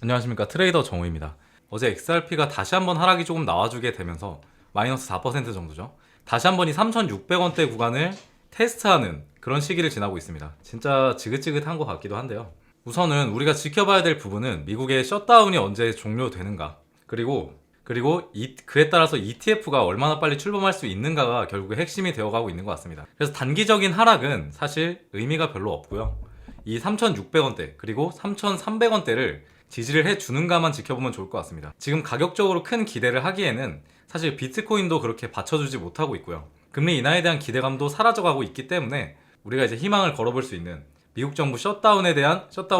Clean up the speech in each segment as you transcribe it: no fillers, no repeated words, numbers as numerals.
안녕하십니까, 트레이더 정우입니다. 어제 XRP가 다시 한번 하락이 조금 나와주게 되면서 마이너스 4% 정도죠. 다시 한번 이 3,600원대 구간을 테스트하는 그런 시기를 지나고 있습니다. 진짜 지긋지긋한 것 같기도 한데요. 우선은 우리가 지켜봐야 될 부분은 미국의 셧다운이 언제 종료되는가, 그리고 그에 따라서 ETF가 얼마나 빨리 출범할 수 있는가가 결국에 핵심이 되어가고 있는 것 같습니다. 그래서 단기적인 하락은 사실 의미가 별로 없고요. 이 3,600원대 그리고 3,300원대를 지지를 해주는가만 지켜보면 좋을 것 같습니다. 지금 가격적으로 큰 기대를 하기에는 사실 비트코인도 그렇게 받쳐주지 못하고 있고요. 금리 인하에 대한 기대감도 사라져가고 있기 때문에 우리가 이제 희망을 걸어볼 수 있는 미국 정부 셧다운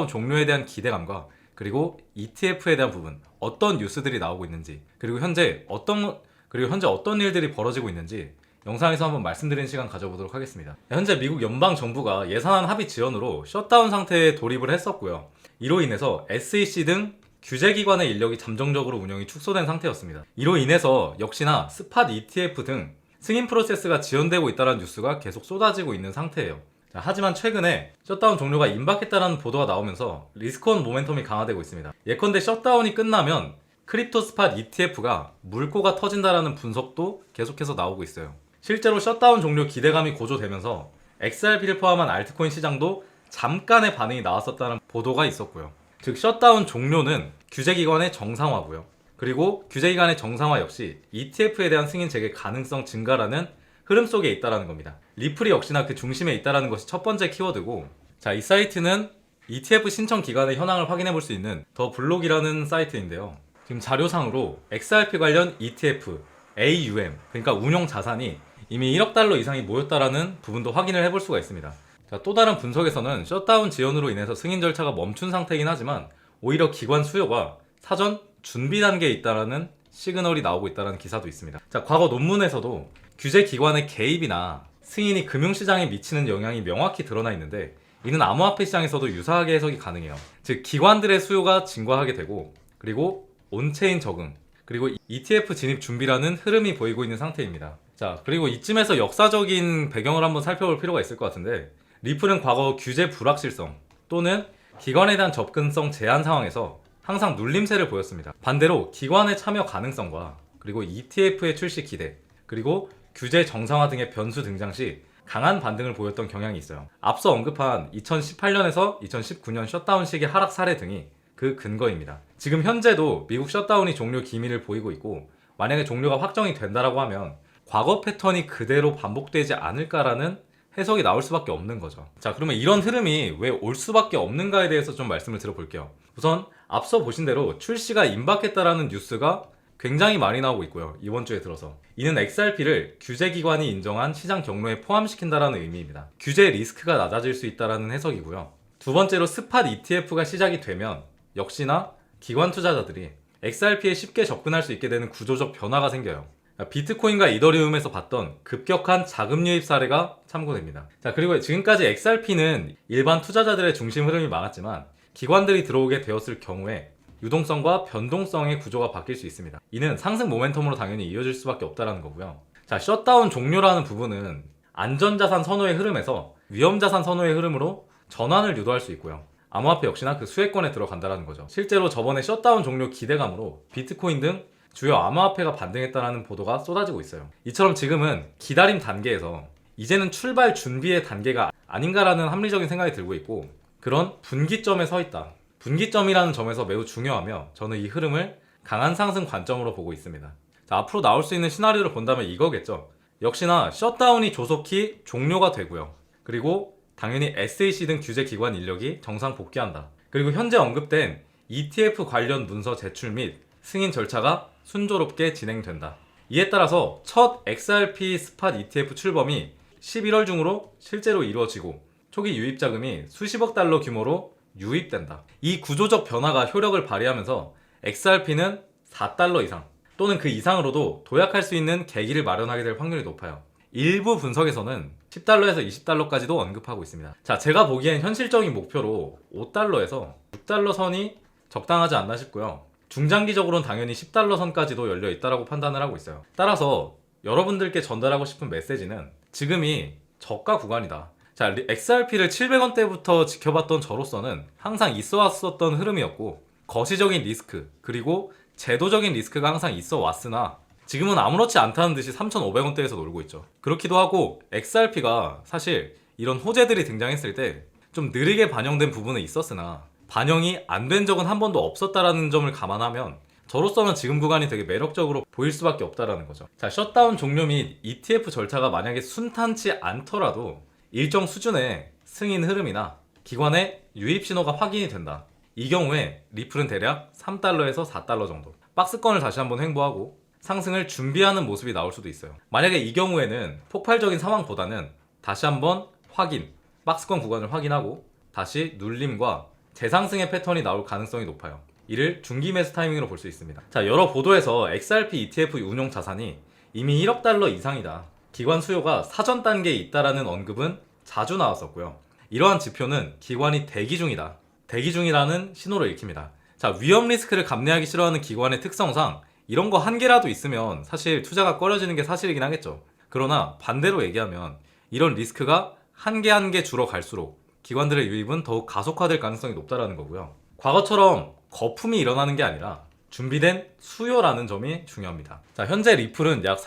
종료에 대한 기대감과 그리고 ETF에 대한 부분, 어떤 뉴스들이 나오고 있는지, 그리고 현재 어떤 일들이 벌어지고 있는지 영상에서 한번 말씀드리는 시간 가져보도록 하겠습니다. 현재 미국 연방 정부가 예산안 합의 지원으로 셧다운 상태에 돌입을 했었고요. 이로 인해서 SEC 등 규제기관의 인력이 잠정적으로 운영이 축소된 상태였습니다. 이로 인해서 역시나 스팟 ETF 등 승인 프로세스가 지연되고 있다는 뉴스가 계속 쏟아지고 있는 상태예요. 하지만 최근에 셧다운 종료가 임박했다는 보도가 나오면서 리스크온 모멘텀이 강화되고 있습니다. 예컨대 셧다운이 끝나면 크립토 스팟 ETF가 물꼬가 터진다라는 분석도 계속해서 나오고 있어요. 실제로 셧다운 종료 기대감이 고조되면서 XRP를 포함한 알트코인 시장도 잠깐의 반응이 나왔었다는 보도가 있었고요. 즉 셧다운 종료는 규제기관의 정상화고요. 그리고 규제기관의 정상화 역시 ETF에 대한 승인 재개 가능성 증가라는 흐름 속에 있다는 겁니다. 리플이 역시나 그 중심에 있다는 것이 첫 번째 키워드고, 자, 이 사이트는 ETF 신청 기간의 현황을 확인해 볼 수 있는 더 블록이라는 사이트인데요. 지금 자료상으로 XRP 관련 ETF, AUM, 그러니까 운용 자산이 이미 1억 달러 이상이 모였다라는 부분도 확인을 해볼 수가 있습니다. 자, 또 다른 분석에서는 셧다운 지연으로 인해서 승인 절차가 멈춘 상태이긴 하지만 오히려 기관 수요가 사전 준비 단계에 있다라는 시그널이 나오고 있다는 기사도 있습니다. 자, 과거 논문에서도 규제 기관의 개입이나 승인이 금융시장에 미치는 영향이 명확히 드러나 있는데, 이는 암호화폐 시장에서도 유사하게 해석이 가능해요. 즉 기관들의 수요가 증가하게 되고, 그리고 온체인 적응, 그리고 ETF 진입 준비라는 흐름이 보이고 있는 상태입니다. 자, 그리고 이쯤에서 역사적인 배경을 한번 살펴볼 필요가 있을 것 같은데, 리플은 과거 규제 불확실성 또는 기관에 대한 접근성 제한 상황에서 항상 눌림세를 보였습니다. 반대로 기관의 참여 가능성과 그리고 ETF의 출시 기대, 그리고 규제 정상화 등의 변수 등장 시 강한 반등을 보였던 경향이 있어요. 앞서 언급한 2018년에서 2019년 셧다운 시기 하락 사례 등이 그 근거입니다. 지금 현재도 미국 셧다운이 종료 기미를 보이고 있고, 만약에 종료가 확정이 된다라고 하면 과거 패턴이 그대로 반복되지 않을까라는 해석이 나올 수밖에 없는 거죠. 자, 그러면 이런 흐름이 왜 올 수밖에 없는가에 대해서 좀 말씀을 드려볼게요. 우선 앞서 보신 대로 출시가 임박했다라는 뉴스가 굉장히 많이 나오고 있고요. 이번 주에 들어서 이는 XRP를 규제기관이 인정한 시장 경로에 포함시킨다라는 의미입니다. 규제 리스크가 낮아질 수 있다라는 해석이고요. 두 번째로 스팟 ETF가 시작이 되면 역시나 기관 투자자들이 XRP에 쉽게 접근할 수 있게 되는 구조적 변화가 생겨요. 비트코인과 이더리움에서 봤던 급격한 자금 유입 사례가 참고됩니다. 자, 그리고 지금까지 XRP는 일반 투자자들의 중심 흐름이 많았지만 기관들이 들어오게 되었을 경우에 유동성과 변동성의 구조가 바뀔 수 있습니다. 이는 상승 모멘텀으로 당연히 이어질 수밖에 없다는 거고요. 자, 셧다운 종료라는 부분은 안전자산 선호의 흐름에서 위험자산 선호의 흐름으로 전환을 유도할 수 있고요. 암호화폐 역시나 그 수혜권에 들어간다는 거죠. 실제로 저번에 셧다운 종료 기대감으로 비트코인 등 주요 암호화폐가 반등했다는 보도가 쏟아지고 있어요. 이처럼 지금은 기다림 단계에서 이제는 출발 준비의 단계가 아닌가라는 합리적인 생각이 들고 있고, 그런 분기점에 서 있다. 분기점이라는 점에서 매우 중요하며 저는 이 흐름을 강한 상승 관점으로 보고 있습니다. 자, 앞으로 나올 수 있는 시나리오를 본다면 이거겠죠. 역시나 셧다운이 조속히 종료가 되고요. 그리고 당연히 SEC 등 규제기관 인력이 정상 복귀한다. 그리고 현재 언급된 ETF 관련 문서 제출 및 승인 절차가 순조롭게 진행된다. 이에 따라서 첫 XRP 스팟 ETF 출범이 11월 중으로 실제로 이루어지고 초기 유입 자금이 수십억 달러 규모로 유입된다. 이 구조적 변화가 효력을 발휘하면서 XRP는 4달러 이상 또는 그 이상으로도 도약할 수 있는 계기를 마련하게 될 확률이 높아요. 일부 분석에서는 10달러에서 20달러까지도 언급하고 있습니다. 자, 제가 보기엔 현실적인 목표로 5달러에서 6달러 선이 적당하지 않나 싶고요. 중장기적으로는 당연히 10달러 선까지도 열려 있다고 판단을 하고 있어요. 따라서 여러분들께 전달하고 싶은 메시지는 지금이 저가 구간이다. 자, XRP를 700원대부터 지켜봤던 저로서는 항상 있어 왔었던 흐름이었고, 거시적인 리스크 그리고 제도적인 리스크가 항상 있어 왔으나 지금은 아무렇지 않다는 듯이 3,500원대에서 놀고 있죠. 그렇기도 하고 XRP가 사실 이런 호재들이 등장했을 때 좀 느리게 반영된 부분은 있었으나 반영이 안 된 적은 한 번도 없었다라는 점을 감안하면 저로서는 지금 구간이 되게 매력적으로 보일 수밖에 없다라는 거죠. 자, 셧다운 종료 및 ETF 절차가 만약에 순탄치 않더라도 일정 수준의 승인 흐름이나 기관의 유입 신호가 확인이 된다. 이 경우에 리플은 대략 3달러에서 4달러 정도 박스권을 다시 한번 횡보하고 상승을 준비하는 모습이 나올 수도 있어요. 만약에 이 경우에는 폭발적인 상황보다는 다시 한번 확인, 박스권 구간을 확인하고 다시 눌림과 재상승의 패턴이 나올 가능성이 높아요. 이를 중기 매수 타이밍으로 볼 수 있습니다. 자, 여러 보도에서 XRP ETF 운용 자산이 이미 1억 달러 이상이다. 기관 수요가 사전 단계에 있다라는 언급은 자주 나왔었고요. 이러한 지표는 기관이 대기 중이다. 대기 중이라는 신호를 읽힙니다. 자, 위험 리스크를 감내하기 싫어하는 기관의 특성상 이런 거 한 개라도 있으면 사실 투자가 꺼려지는 게 사실이긴 하겠죠. 그러나 반대로 얘기하면 이런 리스크가 한 개 한 개 줄어갈수록 기관들의 유입은 더욱 가속화될 가능성이 높다라는 거고요. 과거처럼 거품이 일어나는 게 아니라 준비된 수요라는 점이 중요합니다. 자, 현재 리플은 약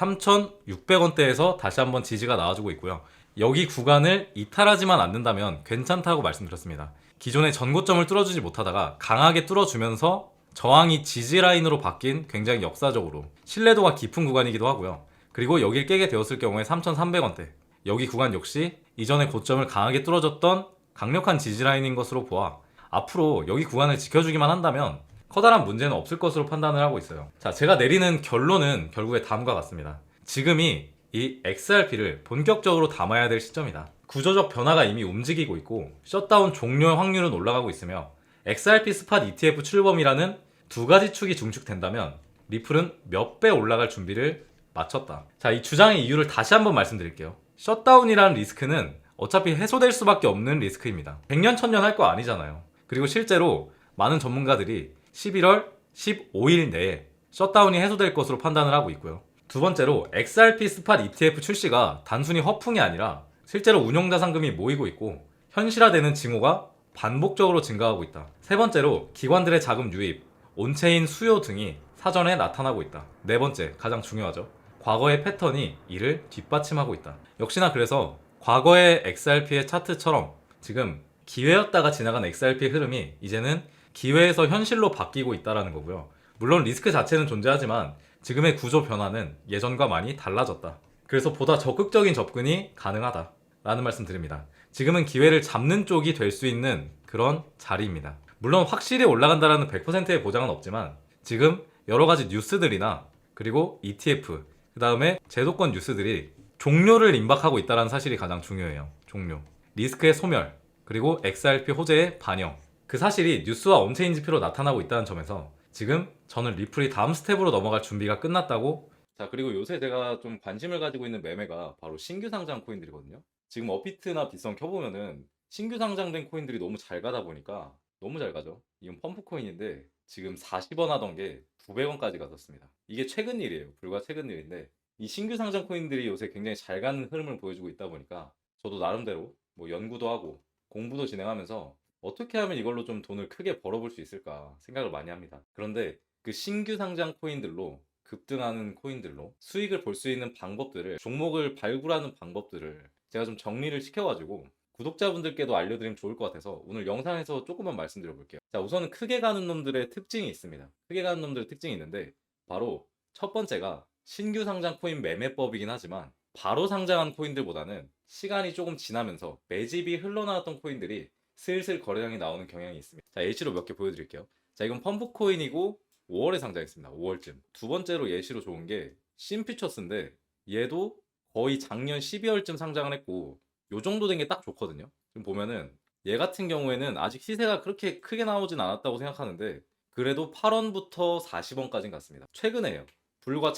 3,600원대에서 다시 한번 지지가 나와주고 있고요. 여기 구간을 이탈하지만 않는다면 괜찮다고 말씀드렸습니다. 기존의 전고점을 뚫어주지 못하다가 강하게 뚫어주면서 저항이 지지 라인으로 바뀐 굉장히 역사적으로 신뢰도가 깊은 구간이기도 하고요. 그리고 여길 깨게 되었을 경우에 3,300원대 여기 구간 역시 이전의 고점을 강하게 뚫어줬던 강력한 지지 라인인 것으로 보아 앞으로 여기 구간을 지켜주기만 한다면 커다란 문제는 없을 것으로 판단을 하고 있어요. 자, 제가 내리는 결론은 결국에 다음과 같습니다. 지금이 이 XRP를 본격적으로 담아야 될 시점이다. 구조적 변화가 이미 움직이고 있고 셧다운 종료 확률은 올라가고 있으며 XRP 스팟 ETF 출범이라는 두 가지 축이 중축된다면 리플은 몇 배 올라갈 준비를 마쳤다. 자, 이 주장의 이유를 다시 한번 말씀드릴게요. 셧다운이라는 리스크는 어차피 해소될 수밖에 없는 리스크입니다. 100년 1000년 할 거 아니잖아요. 그리고 실제로 많은 전문가들이 11월 15일 내에 셧다운이 해소될 것으로 판단을 하고 있고요. 두 번째로 XRP 스팟 ETF 출시가 단순히 허풍이 아니라 실제로 운용자산금이 모이고 있고 현실화되는 징후가 반복적으로 증가하고 있다. 세 번째로 기관들의 자금 유입, 온체인 수요 등이 사전에 나타나고 있다. 네 번째, 가장 중요하죠. 과거의 패턴이 이를 뒷받침하고 있다. 역시나 그래서 과거의 XRP의 차트처럼 지금 기회였다가 지나간 XRP의 흐름이 이제는 기회에서 현실로 바뀌고 있다는 거고요. 물론 리스크 자체는 존재하지만 지금의 구조 변화는 예전과 많이 달라졌다. 그래서 보다 적극적인 접근이 가능하다 라는 말씀 드립니다. 지금은 기회를 잡는 쪽이 될 수 있는 그런 자리입니다. 물론 확실히 올라간다는 100%의 보장은 없지만 지금 여러 가지 뉴스들이나 그리고 ETF 그 다음에 제도권 뉴스들이 종료를 임박하고 있다는 사실이 가장 중요해요. 종료. 리스크의 소멸 그리고 XRP 호재의 반영 그 사실이 뉴스와 온체인 지표로 나타나고 있다는 점에서 지금 저는 리플이 다음 스텝으로 넘어갈 준비가 끝났다고. 자, 그리고 요새 제가 좀 관심을 가지고 있는 매매가 바로 신규 상장 코인들이거든요. 지금 업비트나 빗성 켜보면은 신규 상장된 코인들이 너무 잘 가다 보니까 너무 잘 가죠. 이건 펌프 코인인데 지금 40원 하던 게 900원까지 갔었습니다. 이게 최근 일이에요. 불과 최근 일인데 이 신규 상장 코인들이 요새 굉장히 잘 가는 흐름을 보여주고 있다 보니까 저도 나름대로 뭐 연구도 하고 공부도 진행하면서 어떻게 하면 이걸로 좀 돈을 크게 벌어볼 수 있을까 생각을 많이 합니다. 그런데 그 신규 상장 코인들로 급등하는 코인들로 수익을 볼 수 있는 방법들을 종목을 발굴하는 방법들을 제가 좀 정리를 시켜가지고 구독자분들께도 알려드리면 좋을 것 같아서 오늘 영상에서 조금만 말씀드려 볼게요. 자, 우선은 크게 가는 놈들의 특징이 있습니다. 크게 가는 놈들의 특징이 있는데 바로 첫 번째가 신규 상장 코인 매매법이긴 하지만 바로 상장한 코인들보다는 시간이 조금 지나면서 매집이 흘러나왔던 코인들이 슬슬 거래량이 나오는 경향이 있습니다. 자, 예시로 몇 개 보여드릴게요. 자, 이건 펌프 코인이고 5월에 상장했습니다. 5월쯤. 두 번째로 예시로 좋은 게 심퓨처스인데 얘도 거의 작년 12월쯤 상장을 했고 요 정도 된 게 딱 좋거든요. 지금 보면은 얘 같은 경우에는 아직 시세가 그렇게 크게 나오진 않았다고 생각하는데 그래도 8원부터 40원까지는 갔습니다. 최근에요. 불과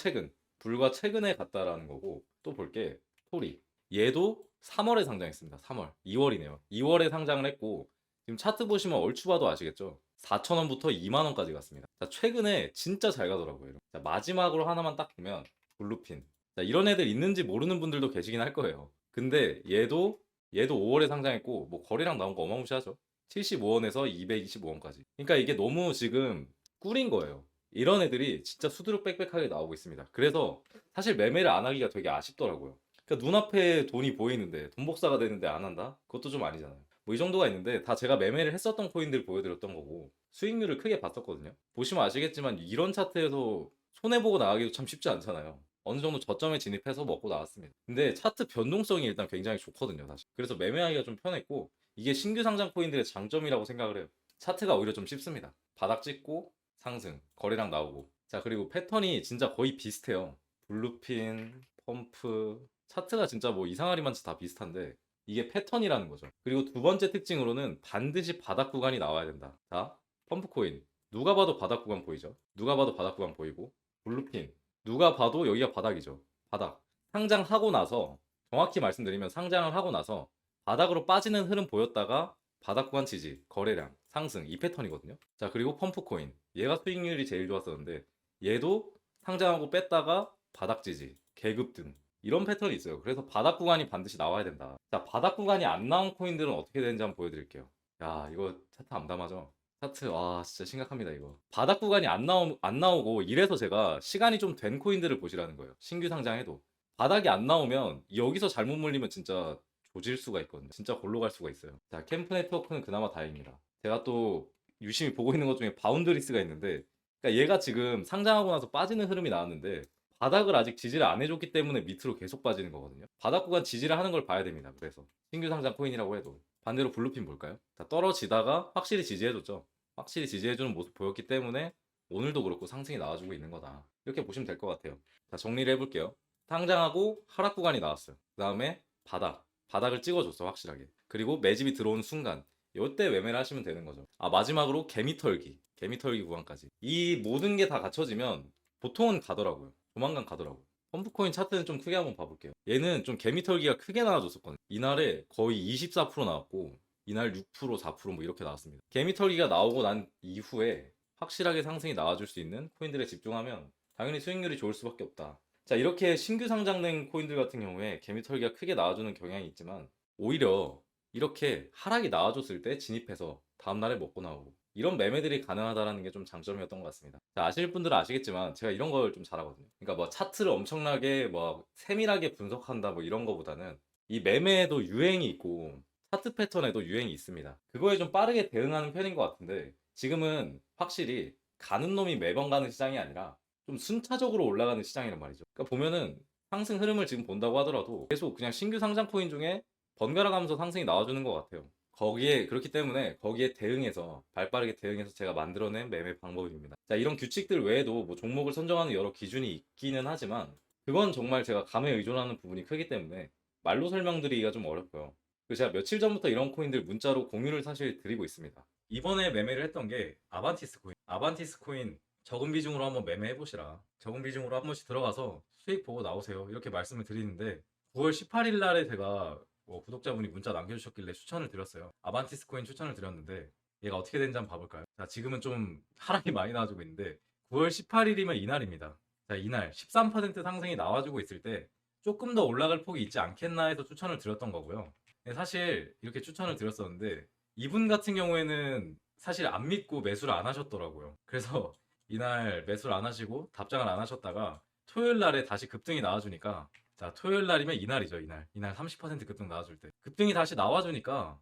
최근에 갔다라는 거고. 또 볼게 토리 얘도 3월에 상장했습니다. 3월 2월이네요. 2월에 상장을 했고 지금 차트 보시면 얼추 봐도 아시겠죠? 4,000원부터 2만원까지 갔습니다. 자, 최근에 진짜 잘 가더라고요. 자, 마지막으로 하나만 딱 보면 블루핀. 자, 이런 애들 있는지 모르는 분들도 계시긴 할 거예요. 근데 얘도 5월에 상장했고 뭐 거래량 나온 거 어마무시하죠. 75원에서 225원까지. 그러니까 이게 너무 지금 꿀인 거예요. 이런 애들이 진짜 수두룩 빽빽하게 나오고 있습니다. 그래서 사실 매매를 안 하기가 되게 아쉽더라고요. 그러니까 눈앞에 돈이 보이는데 돈 복사가 되는데 안 한다? 그것도 좀 아니잖아요. 뭐 이 정도가 있는데 다 제가 매매를 했었던 코인들 보여드렸던 거고 수익률을 크게 봤었거든요. 보시면 아시겠지만 이런 차트에서 손해보고 나가기도 참 쉽지 않잖아요. 어느 정도 저점에 진입해서 먹고 나왔습니다. 근데 차트 변동성이 일단 굉장히 좋거든요, 사실. 그래서 매매하기가 좀 편했고 이게 신규 상장 코인들의 장점이라고 생각을 해요. 차트가 오히려 좀 쉽습니다. 바닥 찍고 상승, 거래량 나오고. 자, 그리고 패턴이 진짜 거의 비슷해요. 블루핀, 펌프, 차트가 진짜 뭐 이상하리만치 다 비슷한데 이게 패턴이라는 거죠. 그리고 두 번째 특징으로는 반드시 바닥 구간이 나와야 된다. 자, 펌프코인. 누가 봐도 바닥 구간 보이죠? 누가 봐도 바닥 구간 보이고 블루핀. 누가 봐도 여기가 바닥이죠. 바닥. 상장하고 나서 정확히 말씀드리면 상장을 하고 나서 바닥으로 빠지는 흐름 보였다가 바닥 구간 지지, 거래량, 상승 이 패턴이거든요. 자, 그리고 펌프코인. 얘가 수익률이 제일 좋았었는데 얘도 상장하고 뺐다가 바닥 지지, 계급등 이런 패턴이 있어요. 그래서 바닥 구간이 반드시 나와야 된다. 자, 바닥 구간이 안 나온 코인들은 어떻게 되는지 한번 보여드릴게요. 야, 이거 차트 암담하죠? 차트, 와, 진짜 심각합니다, 이거. 바닥 구간이 안 나오고, 이래서 제가 시간이 좀 된 코인들을 보시라는 거예요. 신규 상장해도. 바닥이 안 나오면, 여기서 잘못 물리면 진짜 조질 수가 있거든요. 진짜 골로 갈 수가 있어요. 자, 캠프 네트워크는 그나마 다행입니다. 제가 또 유심히 보고 있는 것 중에 바운드리스가 있는데, 그러니까 얘가 지금 상장하고 나서 빠지는 흐름이 나왔는데, 바닥을 아직 지지를 안 해줬기 때문에 밑으로 계속 빠지는 거거든요. 바닥 구간 지지를 하는 걸 봐야 됩니다. 그래서 신규 상장 코인이라고 해도 반대로 블루핀 볼까요? 자, 떨어지다가 확실히 지지해줬죠. 확실히 지지해주는 모습 보였기 때문에 오늘도 그렇고 상승이 나와주고 있는 거다. 이렇게 보시면 될 것 같아요. 자, 정리를 해볼게요. 상장하고 하락 구간이 나왔어요. 그 다음에 바닥을 찍어줬어 확실하게. 그리고 매집이 들어오는 순간 이때 매매를 하시면 되는 거죠. 아, 마지막으로 개미털기 구간까지. 이 모든 게 다 갖춰지면 보통은 가더라고요. 조만간 가더라고요. 펌프코인 차트는 좀 크게 한번 봐볼게요. 얘는 좀 개미털기가 크게 나와줬었거든요. 이날에 거의 24% 나왔고 이날 6%, 4%뭐 이렇게 나왔습니다. 개미털기가 나오고 난 이후에 확실하게 상승이 나와줄 수 있는 코인들에 집중하면 당연히 수익률이 좋을 수밖에 없다. 자, 이렇게 신규 상장된 코인들 같은 경우에 개미털기가 크게 나와주는 경향이 있지만 오히려 이렇게 하락이 나와줬을 때 진입해서 다음날에 먹고 나오고 이런 매매들이 가능하다는 게 좀 장점이었던 것 같습니다. 자, 아실 분들은 아시겠지만 제가 이런 걸 좀 잘하거든요. 그러니까 뭐 차트를 엄청나게 뭐 세밀하게 분석한다 뭐 이런 거보다는 이 매매에도 유행이 있고 차트 패턴에도 유행이 있습니다. 그거에 좀 빠르게 대응하는 편인 것 같은데 지금은 확실히 가는 놈이 매번 가는 시장이 아니라 좀 순차적으로 올라가는 시장이란 말이죠. 그러니까 보면은 상승 흐름을 지금 본다고 하더라도 계속 그냥 신규 상장 코인 중에 번갈아 가면서 상승이 나와주는 것 같아요. 거기에 그렇기 때문에 거기에 대응해서 발빠르게 대응해서 제가 만들어낸 매매 방법입니다. 자, 이런 규칙들 외에도 뭐 종목을 선정하는 여러 기준이 있기는 하지만 그건 정말 제가 감에 의존하는 부분이 크기 때문에 말로 설명드리기가 좀 어렵고요. 그리고 제가 며칠 전부터 이런 코인들 문자로 공유를 사실 드리고 있습니다. 이번에 매매를 했던 게 아반티스 코인. 아반티스 코인 적은 비중으로 한번 매매해 보시라. 적은 비중으로 한 번씩 들어가서 수익 보고 나오세요. 이렇게 말씀을 드리는데 9월 18일 날에 제가 구독자분이 문자 남겨주셨길래 추천을 드렸어요. 아반티스 코인 추천을 드렸는데 얘가 어떻게 되는지 한번 봐볼까요? 자, 지금은 좀 하락이 많이 나와주고 있는데 9월 18일이면 이날입니다. 자, 이날 13% 상승이 나와주고 있을 때 조금 더 올라갈 폭이 있지 않겠나 해서 추천을 드렸던 거고요. 사실 이렇게 추천을 드렸었는데 이분 같은 경우에는 사실 안 믿고 매수를 안 하셨더라고요. 그래서 이날 매수를 안 하시고 답장을 안 하셨다가 토요일 날에 다시 급등이 나와주니까 자, 토요일 날이면 이날이죠, 이날. 이날 30% 급등 나와줄 때. 급등이 다시 나와주니까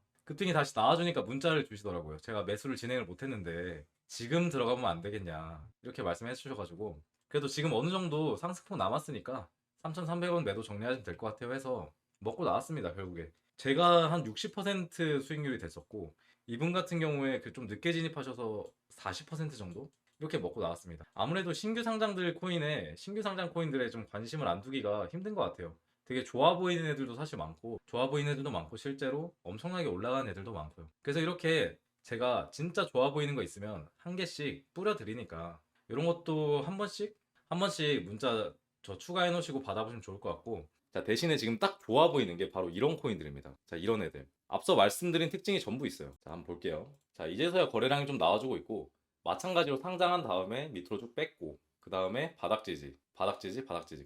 문자를 주시더라고요. 제가 매수를 진행을 못 했는데 지금 들어가면 안 되겠냐. 이렇게 말씀해 주셔가지고 그래도 지금 어느 정도 상승폭 남았으니까 3,300원 매도 정리하시면 될 것 같아요 해서 먹고 나왔습니다, 결국에. 제가 한 60% 수익률이 됐었고 이분 같은 경우에 그 좀 늦게 진입하셔서 40% 정도? 이렇게 먹고 나왔습니다. 아무래도 신규 상장 코인들에 좀 관심을 안 두기가 힘든 것 같아요. 되게 좋아 보이는 애들도 사실 많고, 좋아 보이는 애들도 많고, 실제로 엄청나게 올라가는 애들도 많고요. 그래서 이렇게 제가 진짜 좋아 보이는 거 있으면 한 개씩 뿌려드리니까, 이런 것도 한 번씩 문자 저 추가해 놓으시고 받아보시면 좋을 것 같고, 자, 대신에 지금 딱 좋아 보이는 게 바로 이런 코인들입니다. 자, 이런 애들. 앞서 말씀드린 특징이 전부 있어요. 자, 한번 볼게요. 자, 이제서야 거래량이 좀 나와주고 있고, 마찬가지로 상장한 다음에 밑으로 쭉 뺐고 그 다음에 바닥지지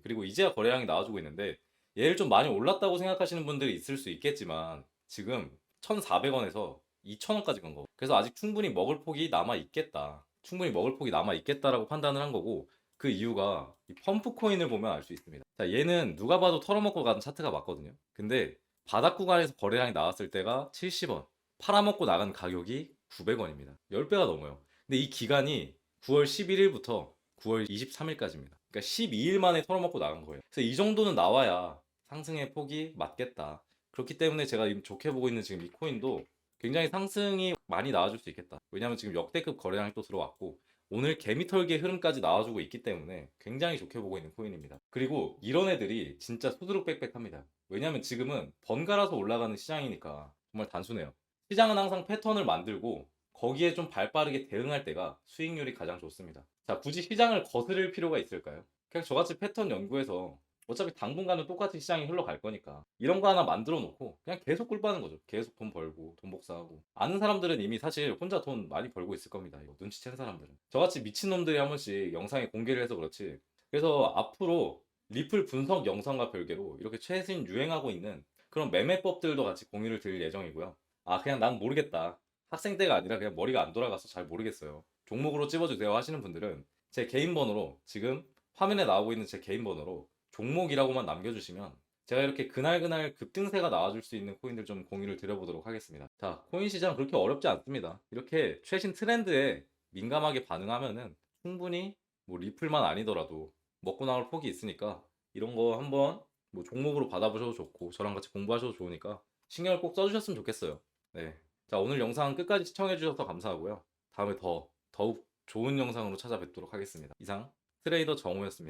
그리고 이제야 거래량이 나와주고 있는데 얘를 좀 많이 올랐다고 생각하시는 분들이 있을 수 있겠지만 지금 1,400원에서 2,000원까지 간 거. 그래서 아직 충분히 먹을 폭이 남아 있겠다. 충분히 먹을 폭이 남아 있겠다라고 판단을 한 거고, 그 이유가 이 펌프 코인을 보면 알 수 있습니다. 자, 얘는 누가 봐도 털어먹고 가는 차트가 맞거든요. 근데 바닥 구간에서 거래량이 나왔을 때가 70원, 팔아먹고 나간 가격이 900원입니다. 10배가 넘어요. 근데 이 기간이 9월 11일부터 9월 23일까지입니다. 그러니까 12일 만에 털어먹고 나간 거예요. 그래서 이 정도는 나와야 상승의 폭이 맞겠다. 그렇기 때문에 제가 좋게 보고 있는 지금 이 코인도 굉장히 상승이 많이 나와줄 수 있겠다. 왜냐하면 지금 역대급 거래량이 또 들어왔고, 오늘 개미털기의 흐름까지 나와주고 있기 때문에 굉장히 좋게 보고 있는 코인입니다. 그리고 이런 애들이 진짜 수두룩 빽빽합니다. 왜냐하면 지금은 번갈아서 올라가는 시장이니까 정말 단순해요. 시장은 항상 패턴을 만들고 거기에 좀 발빠르게 대응할 때가 수익률이 가장 좋습니다. 자, 굳이 시장을 거스를 필요가 있을까요? 그냥 저같이 패턴 연구해서 어차피 당분간은 똑같은 시장이 흘러갈 거니까 이런 거 하나 만들어 놓고 그냥 계속 꿀 빠는 거죠. 계속 돈 벌고 돈 복사하고. 아는 사람들은 이미 사실 혼자 돈 많이 벌고 있을 겁니다. 이거 눈치챈 사람들은. 저같이 미친놈들이 한 번씩 영상에 공개를 해서 그렇지. 그래서 앞으로 리플 분석 영상과 별개로 이렇게 최신 유행하고 있는 그런 매매법들도 같이 공유를 드릴 예정이고요. 아, 그냥 난 모르겠다. 학생 때가 아니라 그냥 머리가 안 돌아가서 잘 모르겠어요. 종목으로 찝어주세요 하시는 분들은 제 개인 번호로, 지금 화면에 나오고 있는 제 개인 번호로 종목이라고만 남겨주시면 제가 이렇게 그날그날 급등세가 나와줄 수 있는 코인들 좀 공유를 드려보도록 하겠습니다. 자, 코인 시장 그렇게 어렵지 않습니다. 이렇게 최신 트렌드에 민감하게 반응하면은 충분히 뭐 리플만 아니더라도 먹고 나올 폭이 있으니까 이런 거 한번 뭐 종목으로 받아보셔도 좋고 저랑 같이 공부하셔도 좋으니까 신경을 꼭 써주셨으면 좋겠어요. 네. 자, 오늘 영상 끝까지 시청해주셔서 감사하고요. 다음에 더욱 좋은 영상으로 찾아뵙도록 하겠습니다. 이상 트레이더 정우였습니다.